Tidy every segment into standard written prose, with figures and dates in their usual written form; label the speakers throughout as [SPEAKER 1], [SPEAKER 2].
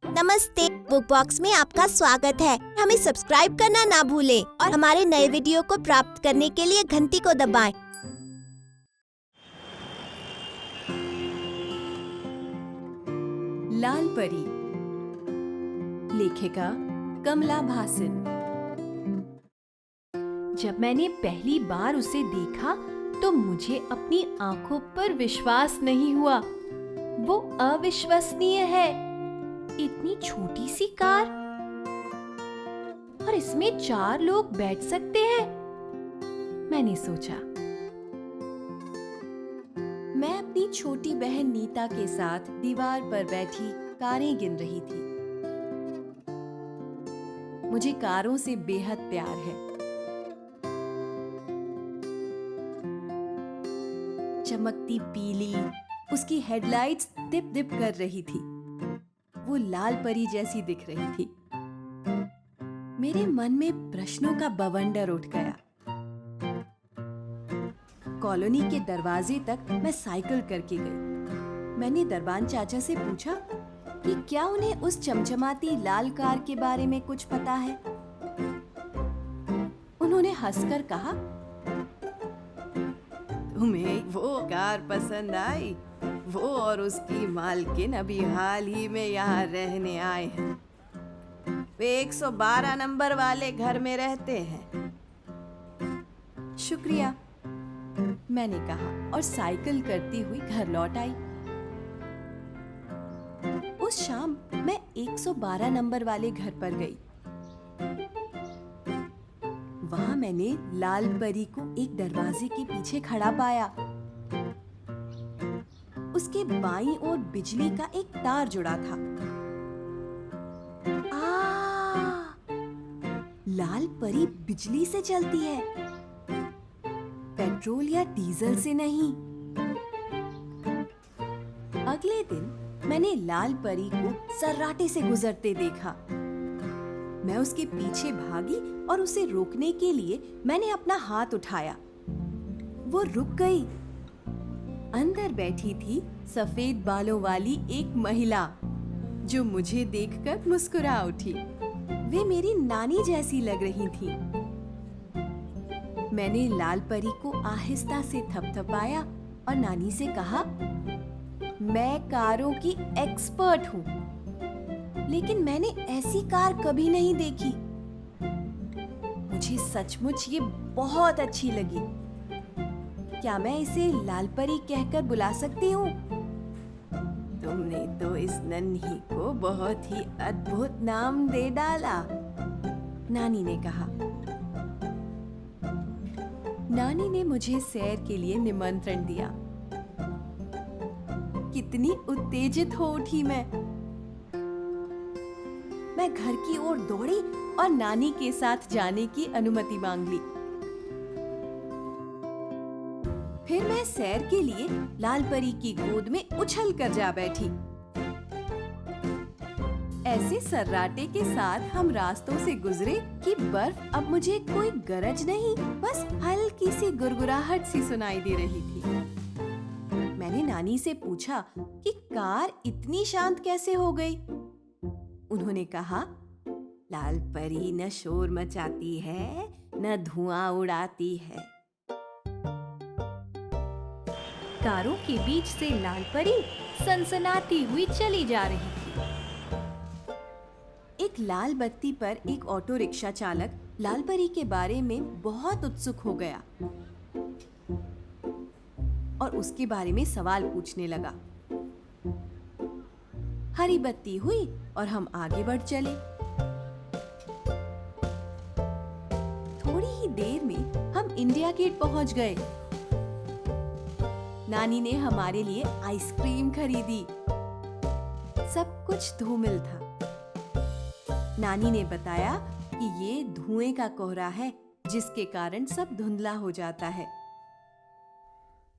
[SPEAKER 1] नमस्ते, book box में आपका स्वागत है। हमें सब्सक्राइब करना ना भूलें और हमारे नए वीडियो को प्राप्त करने के लिए घंटी को दबाएं।
[SPEAKER 2] लाल परी, लेखिका कमला भासिन। जब मैंने पहली बार उसे देखा तो मुझे अपनी आंखों पर विश्वास नहीं हुआ। वो अविश्वसनीय है। इतनी छोटी सी कार और इसमें 4 लोग बैठ सकते हैं। मैंने सोचा। मैं अपनी छोटी बहन नीता के साथ दीवार पर बैठी कारें गिन रही थी। मुझे कारों से बेहद प्यार है। चमकती पीली उसकी हेडलाइट्स दिप दिप कर रही थी। वो लाल परी जैसी दिख रही थी। मेरे मन में प्रश्नों का बवंडर उठ गया। कॉलोनी के दरवाजे तक मैं साइकिल करके गई। मैंने दरबान चाचा से पूछा कि क्या उन्हें उस चमचमाती लाल कार के बारे में कुछ पता है। उन्होंने हंसकर कहा, तुम्हें वो कार पसंद आई? वो और उसकी मालकिन अभी हाल ही में यहाँ रहने आए हैं। वे 112 नंबर वाले घर में रहते हैं। शुक्रिया, मैंने कहा और साइकिल करती हुई घर लौट आई। उस शाम मैं 112 नंबर वाले घर पर गई। वहां मैंने लाल परी को एक दरवाजे के पीछे खड़ा पाया। उसके बाईं ओर बिजली का एक तार जुड़ा था। लाल परी बिजली से चलती है, पेट्रोल या डीजल से नहीं। अगले दिन मैंने लाल परी को सर्राटे से गुजरते देखा। मैं उसके पीछे भागी और उसे रोकने के लिए मैंने अपना हाथ उठाया। वो रुक गई। अंदर बैठी थी सफेद बालों वाली एक महिला, जो मुझे देखकर मुस्कुरा उठी। वे मेरी नानी जैसी लग रही थी। मैंने लाल परी को आहिस्ता से थपथपाया और नानी से कहा, मैं कारों की एक्सपर्ट हूँ, लेकिन मैंने ऐसी कार कभी नहीं देखी। मुझे सचमुच ये बहुत अच्छी लगी। क्या मैं इसे लाल परी कहकर बुला सकती हूँ? तुमने तो इस नन्ही को बहुत ही अद्भुत नाम दे डाला, नानी ने कहा। नानी ने मुझे सैर के लिए निमंत्रण दिया। कितनी उत्तेजित हो उठी मैं घर की ओर दौड़ी और नानी के साथ जाने की अनुमति मांग ली। फिर मैं सैर के लिए लाल परी की गोद में उछल कर जा बैठी। ऐसे सर्राटे के साथ हम रास्तों से गुजरे कि बर्फ अब मुझे कोई गरज नहीं, बस हल्की सी गुरगुराहट सी सुनाई दे रही थी। मैंने नानी से पूछा कि कार इतनी शांत कैसे हो गई। उन्होंने कहा, लाल परी न शोर मचाती है न धुआं उड़ाती है। कारों के बीच से लाल परी सनसनाती हुई चली जा रही थी। एक लाल बत्ती पर एक ऑटो रिक्शा चालक लाल परी के बारे में बहुत उत्सुक हो गया और उसके बारे में सवाल पूछने लगा। हरी बत्ती हुई और हम आगे बढ़ चले। थोड़ी ही देर में हम इंडिया गेट पहुंच गए। नानी ने हमारे लिए आइसक्रीम खरीदी। सब कुछ धूमिल था। नानी ने बताया कि ये धुएं का कोहरा है, जिसके कारण सब धुंधला हो जाता है।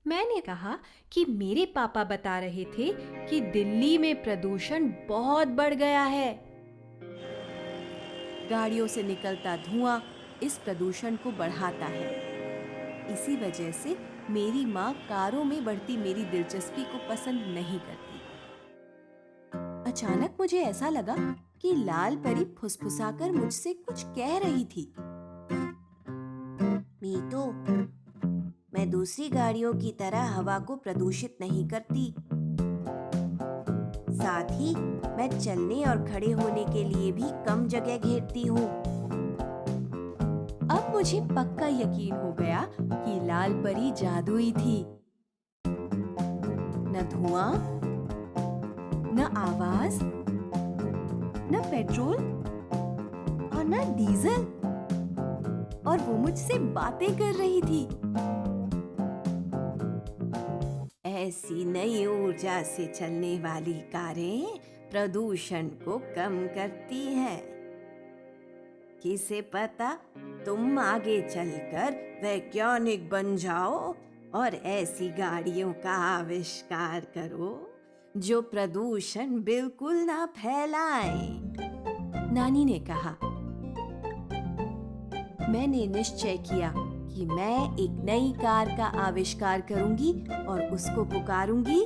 [SPEAKER 2] मैंने कहा कि मेरे पापा बता रहे थे कि दिल्ली में प्रदूषण बहुत बढ़ गया है। गाड़ियों से निकलता धुआं इस प्रदूषण को बढ़ाता है। इसी वजह से मेरी माँ कारों में बढ़ती मेरी दिलचस्पी को पसंद नहीं करती। अचानक मुझे ऐसा लगा कि लाल परी फुसफुसाकर मुझसे कुछ कह रही थी।
[SPEAKER 1] मीतू, मैं दूसरी गाड़ियों की तरह हवा को प्रदूषित नहीं करती। साथ ही मैं चलने और खड़े होने के लिए भी कम जगह घेरती हूँ।
[SPEAKER 2] अब मुझे पक्का यकीन हो गया कि लाल परी जादुई थी। न धुआं, न आवाज, न पेट्रोल और न डीजल, और वो मुझसे बातें कर रही थी।
[SPEAKER 1] ऐसी नई ऊर्जा से चलने वाली कारें प्रदूषण को कम करती हैं। किसे पता, तुम आगे चलकर वैज्ञानिक बन जाओ और ऐसी गाड़ियों का आविष्कार करो जो प्रदूषण बिल्कुल ना फैलाएं।
[SPEAKER 2] नानी ने कहा। मैंने निश्चय किया कि मैं एक नई कार का आविष्कार करूंगी और उसको पुकारूंगी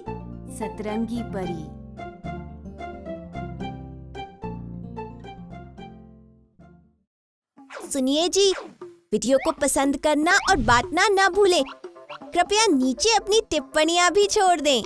[SPEAKER 2] सतरंगी परी।
[SPEAKER 1] सुनिए जी, वीडियो को पसंद करना और बांटना ना भूलें। कृपया नीचे अपनी टिप्पणियां भी छोड़ दें।